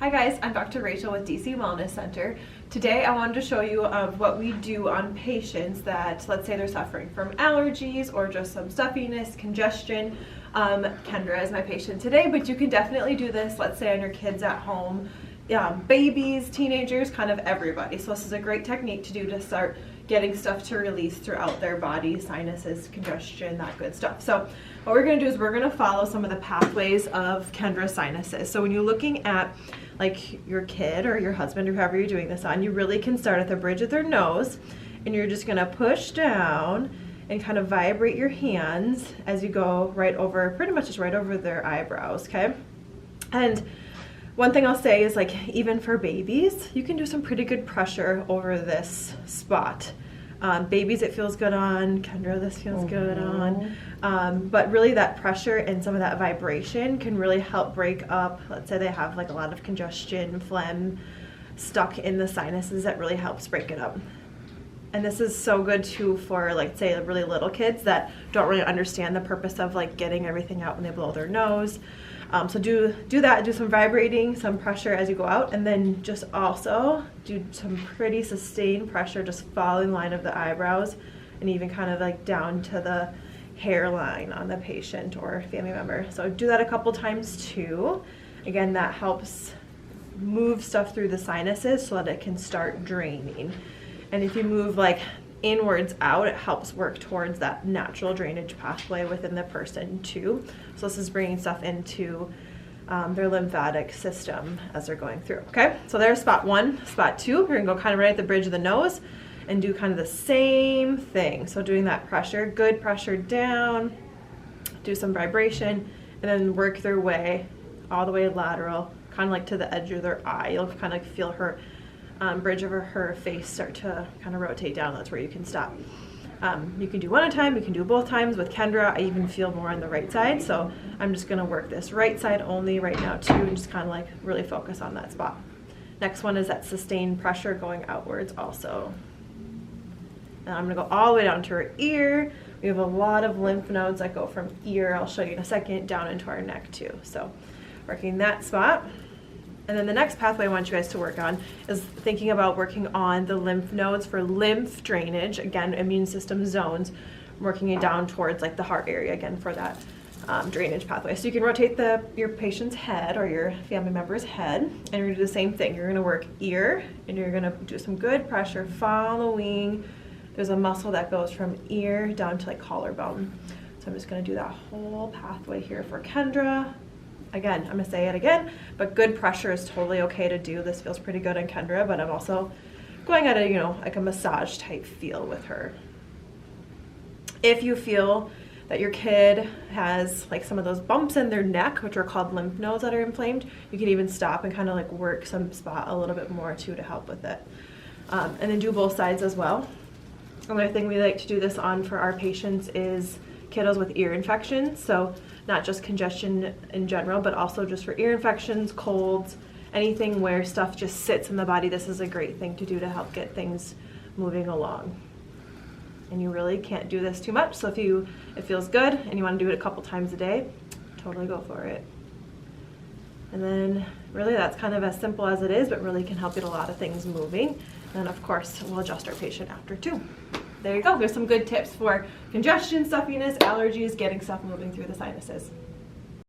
Hi guys, I'm Dr. Rachel with DC Wellness Center. Today I wanted to show you what we do on patients that, let's say they're suffering from allergies or just some stuffiness, congestion. Kendra is my patient today, but you can definitely do this, let's say on your kids at home, babies, teenagers, kind of everybody. So this is a great technique to do to start getting stuff to release throughout their body, sinuses, congestion, that good stuff. So what we're gonna do is we're gonna follow some of the pathways of Kendra's sinuses. So when you're looking at like your kid or your husband or whoever you're doing this on, you really can start at the bridge of their nose and you're just gonna push down and kind of vibrate your hands as you go right over, pretty much just right over their eyebrows, okay? And one thing I'll say is, like, even for babies, you can do some pretty good pressure over this spot. Babies, it feels good on. Kendra, this feels good on. But really that pressure and some of that vibration can really help break up, let's say they have like a lot of congestion, phlegm stuck in the sinuses, that really helps break it up. And this is so good too for, like, say really little kids that don't really understand the purpose of like getting everything out when they blow their nose. So do that, do some vibrating, some pressure as you go out, and then just also do some pretty sustained pressure, just following the line of the eyebrows and even kind of like down to the hairline on the patient or family member. So do that a couple times too. Again, that helps move stuff through the sinuses so that it can start draining. And if you move like inwards out, it helps work towards that natural drainage pathway within the person too. So this is bringing stuff into their lymphatic system as they're going through. Okay, so there's spot one. Spot two, you're gonna go kind of right at the bridge of the nose and do kind of the same thing. So doing that pressure, good pressure down, do some vibration, and then work their way all the way lateral, kind of like to the edge of their eye. You'll kind of feel her bridge over her face start to kind of rotate down. That's where you can stop. You can do one at a time, you can do both times. With Kendra, I even feel more on the right side, so I'm just gonna work this right side only right now too, and just kind of like really focus on that spot. Next one is that sustained pressure going outwards also. And I'm gonna go all the way down to her ear. We have a lot of lymph nodes that go from ear, I'll show you in a second, down into our neck too. So working that spot. And then the next pathway I want you guys to work on is thinking about working on the lymph nodes for lymph drainage, again, immune system zones, working it down towards like the heart area again for that drainage pathway. So you can rotate your patient's head or your family member's head, and you're gonna do the same thing. You're gonna work ear, and you're gonna do some good pressure following. There's a muscle that goes from ear down to like collarbone. So I'm just gonna do that whole pathway here for Kendra. Again, I'm gonna say it again, but good pressure is totally okay to do. This feels pretty good on Kendra, but I'm also going at a, like a massage type feel with her. If you feel that your kid has like some of those bumps in their neck, which are called lymph nodes that are inflamed, you can even stop and kind of like work some spot a little bit more too to help with it. And then do both sides as well. Another thing we like to do this on for our patients is kiddos with ear infections. So not just congestion in general, but also just for ear infections, colds, anything where stuff just sits in the body. This is a great thing to do to help get things moving along. And you really can't do this too much. So if it feels good and you want to do it a couple times a day, totally go for it. And then really that's kind of as simple as it is, but really can help get a lot of things moving. And then of course, we'll adjust our patient after too. There you go. There's some good tips for congestion, stuffiness, allergies, getting stuff moving through the sinuses.